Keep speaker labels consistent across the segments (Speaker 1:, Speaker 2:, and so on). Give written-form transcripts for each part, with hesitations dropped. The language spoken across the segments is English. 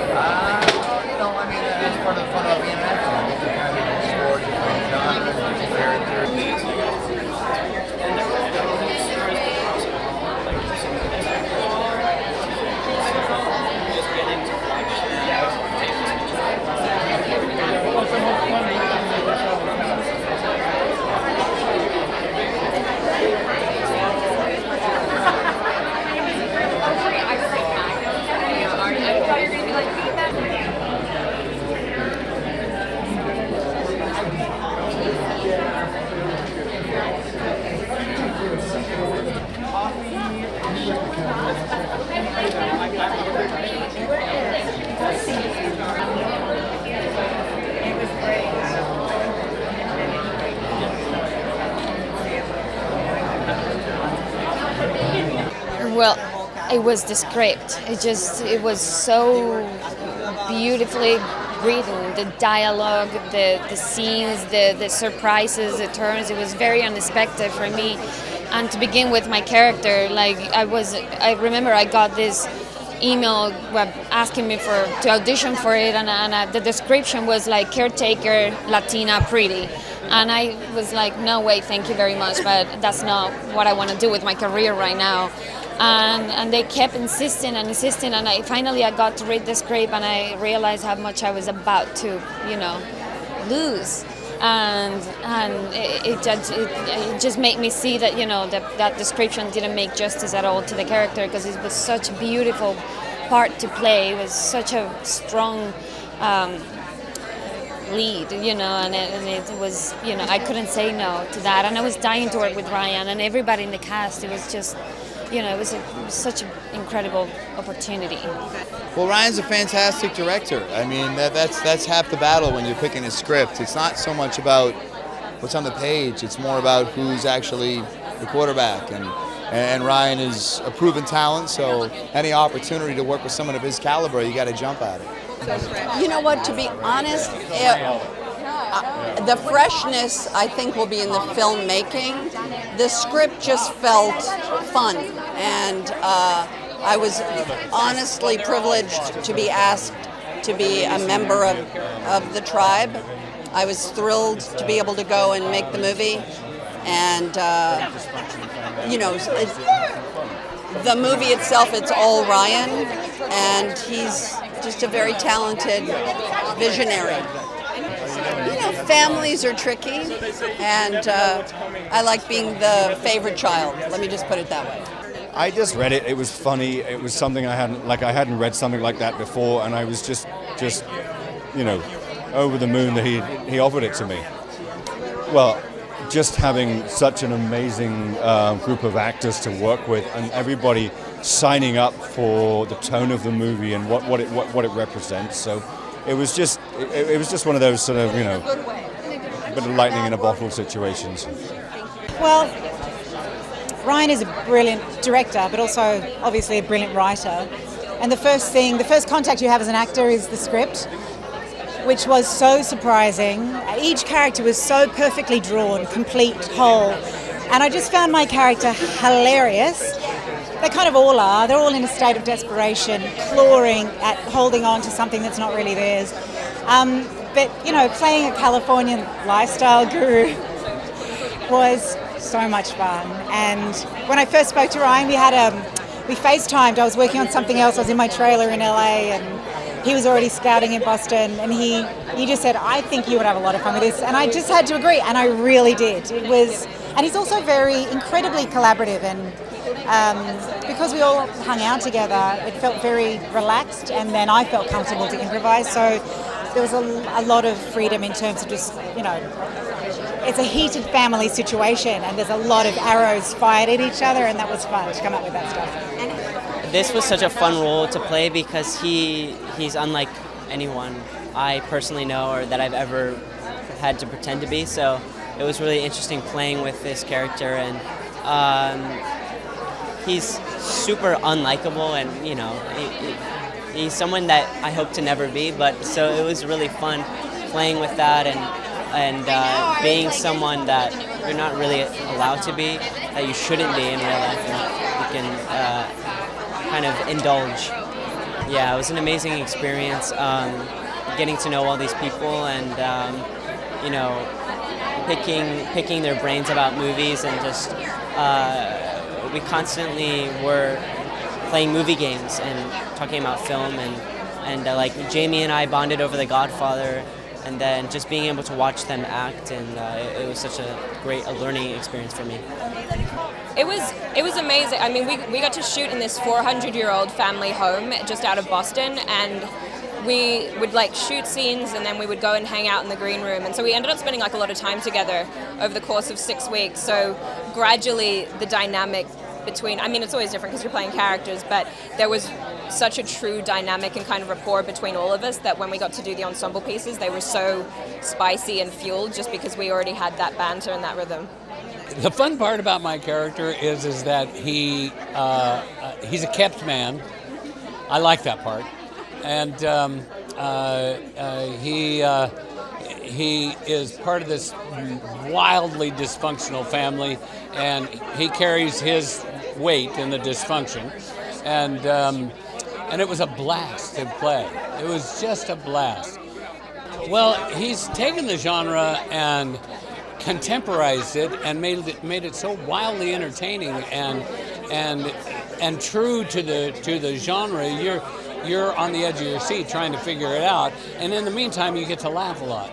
Speaker 1: I mean, that's part of the fun of being an actor. I get to kind of explore different genres, different characters.
Speaker 2: Well, it was the script. It was so beautifully written. The dialogue, the scenes, the surprises, the turns. It was very unexpected for me. And to begin with my character, I remember I got this email asking me to audition for it, and the description was like caretaker, Latina, pretty. And I was like, no way, thank you very much, but that's not what I want to do with my career right now. And they kept insisting, and finally I got to read the script, and I realized how much I was about to, lose. And it just made me see that, that description didn't make justice at all to the character, because it was such a beautiful part to play. It was such a strong lead, and it was, I couldn't say no to that. And I was dying to work with Rian and everybody in the cast. It was just, it was such an incredible opportunity.
Speaker 1: Well, Ryan's a fantastic director. I mean, that's half the battle when you're picking a script. It's not so much about what's on the page. It's more about who's actually the quarterback. And Rian is a proven talent, so any opportunity to work with someone of his caliber, you got to jump at it.
Speaker 3: You know what, to be honest, the freshness, I think, will be in the filmmaking. The script just felt fun, and I was honestly privileged to be asked to be a member of the tribe. I was thrilled to be able to go and make the movie, and the movie itself, it's all Rian, and he's just a very talented visionary. Families are tricky, and I like being the favorite child. Let me just put it that way.
Speaker 4: I just read it. It was funny. It was something I hadn't read something like that before, and I was just over the moon that he offered it to me. Well, just having such an amazing group of actors to work with, and everybody signing up for the tone of the movie and what it represents. So it was just one of those sort of bit of lightning in a bottle situations.
Speaker 5: Well, Rian is a brilliant director, but also obviously a brilliant writer. And the first contact you have as an actor is the script, which was so surprising. Each character was so perfectly drawn, complete, whole. And I just found my character hilarious. They kind of all are. They're all in a state of desperation, clawing at holding on to something that's not really theirs. But, playing a Californian lifestyle guru was so much fun. And when I first spoke to Rian, we FaceTimed. I was working on something else. I was in my trailer in LA, and he was already scouting in Boston, and he just said, I think you would have a lot of fun with this. And I just had to agree, and I really did. And he's also incredibly collaborative, and because we all hung out together, it felt very relaxed, and then I felt comfortable to improvise. So there was a lot of freedom in terms of just, it's a heated family situation, and there's a lot of arrows fired at each other, and that was fun to come up with that stuff.
Speaker 6: This was such a fun role to play because he's unlike anyone I personally know or that I've ever had to pretend to be. So it was really interesting playing with this character, and he's super unlikable, and he's someone that I hope to never be. But so it was really fun playing with that, and being someone that you're not really allowed to be, that you shouldn't be in real life, and you can kind of indulge, Yeah, it was an amazing experience, getting to know all these people and, you know, picking their brains about movies, and just we constantly were playing movie games and talking about film, and like Jamie and I bonded over The Godfather, and then just being able to watch them act, and it was such a great learning experience for me.
Speaker 7: It was amazing. I mean, we got to shoot in this 400-year-old family home just out of Boston, and we would like shoot scenes, and then we would go and hang out in the green room. And so we ended up spending like a lot of time together over the course of 6 weeks. So gradually the dynamic between, I mean, it's always different because you're playing characters, but there was such a true dynamic and kind of rapport between all of us that when we got to do the ensemble pieces, they were so spicy and fueled just because we already had that banter and that rhythm.
Speaker 8: The fun part about my character is that he's a kept man. I like that part, and he is part of this wildly dysfunctional family, and he carries his weight in the dysfunction, and it was a blast to play. It was just a blast. Well, he's taken the genre and contemporized it and made it so wildly entertaining and true to the genre. You're on the edge of your seat trying to figure it out, and in the meantime you get to laugh a lot.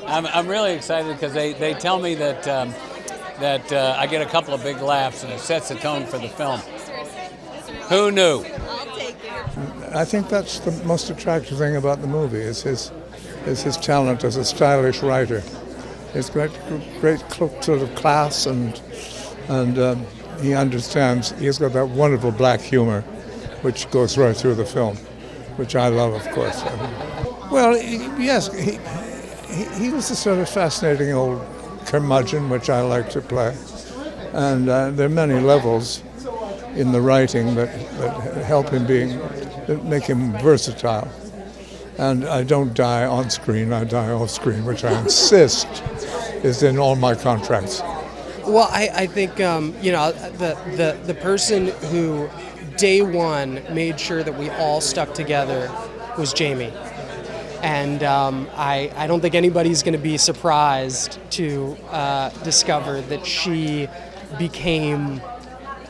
Speaker 8: I'm really excited because they tell me that I get a couple of big laughs and it sets the tone for the film. Who knew?
Speaker 9: I think that's the most attractive thing about the movie is his talent as a stylish writer. His great sort of class, and he understands. He's got that wonderful black humor, which goes right through the film, which I love, of course. Well, yes, he was a sort of fascinating old curmudgeon, which I like to play, and there are many levels in the writing that help him that make him versatile. And I don't die on screen, I die off screen, which I insist is in all my contracts.
Speaker 10: Well, I think, the person who day one made sure that we all stuck together was Jamie. And I don't think anybody's going to be surprised to discover that she became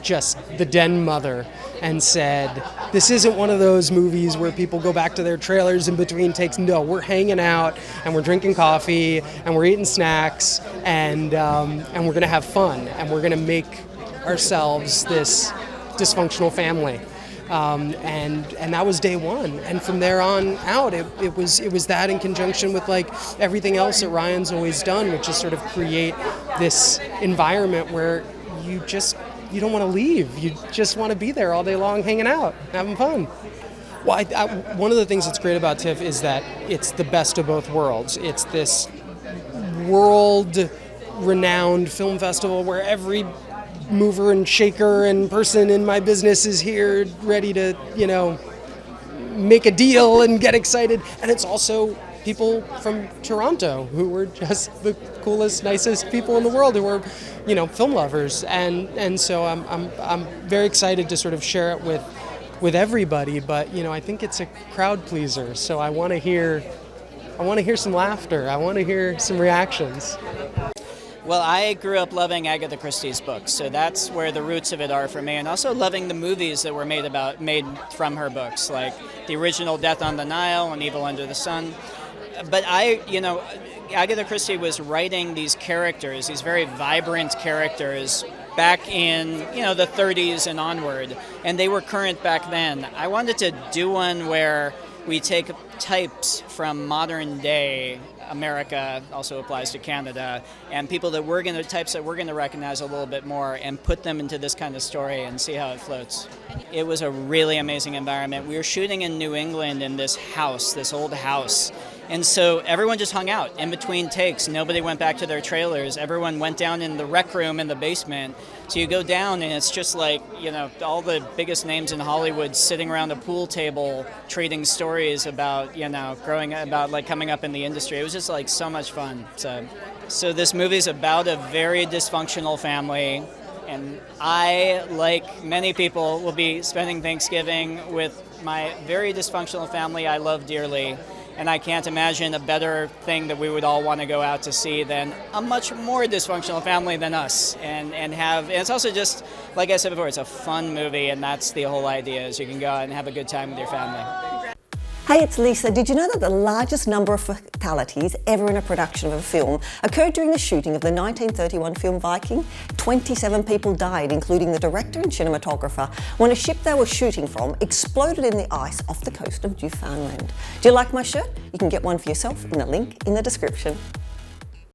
Speaker 10: just the den mother and said, this isn't one of those movies where people go back to their trailers in between takes. No, we're hanging out and we're drinking coffee and we're eating snacks and we're going to have fun and we're going to make ourselves this dysfunctional family. And that was day one. And from there on out, it was that in conjunction with like everything else that Rian's always done, which is sort of create this environment where you don't want to leave. You just want to be there all day long, hanging out, having fun. Well, one of the things that's great about TIFF is that it's the best of both worlds. It's this world-renowned film festival where every mover and shaker and person in my business is here ready to, make a deal and get excited. And it's also people from Toronto who were just the coolest, nicest people in the world who were, film lovers. And so I'm very excited to sort of share it with everybody. But I think it's a crowd pleaser. So I want to hear some laughter. I want to hear some reactions.
Speaker 11: Well, I grew up loving Agatha Christie's books, so that's where the roots of it are for me, and also loving the movies that were made from her books, like the original Death on the Nile and Evil Under the Sun. But Agatha Christie was writing these characters, these very vibrant characters, back in, the 30s and onward, and they were current back then. I wanted to do one where we take types from modern day America, also applies to Canada, and types that we're going to recognize a little bit more and put them into this kind of story and see how it floats. It was a really amazing environment. We were shooting in New England in this old house. And so everyone just hung out in between takes. Nobody went back to their trailers. Everyone went down in the rec room in the basement. So you go down and it's just like, all the biggest names in Hollywood sitting around a pool table trading stories about, coming up in the industry. It was just like so much fun. So this movie is about a very dysfunctional family And I, like many people, will be spending Thanksgiving with my very dysfunctional family I love dearly. And I can't imagine a better thing that we would all want to go out to see than a much more dysfunctional family than us. And it's also just, like I said before, it's a fun movie, and that's the whole idea, is you can go out and have a good time with your family.
Speaker 12: Hey, it's Lisa. Did you know that the largest number of fatalities ever in a production of a film occurred during the shooting of the 1931 film Viking? 27 people died, including the director and cinematographer, when a ship they were shooting from exploded in the ice off the coast of Newfoundland. Do you like my shirt? You can get one for yourself in the link in the description.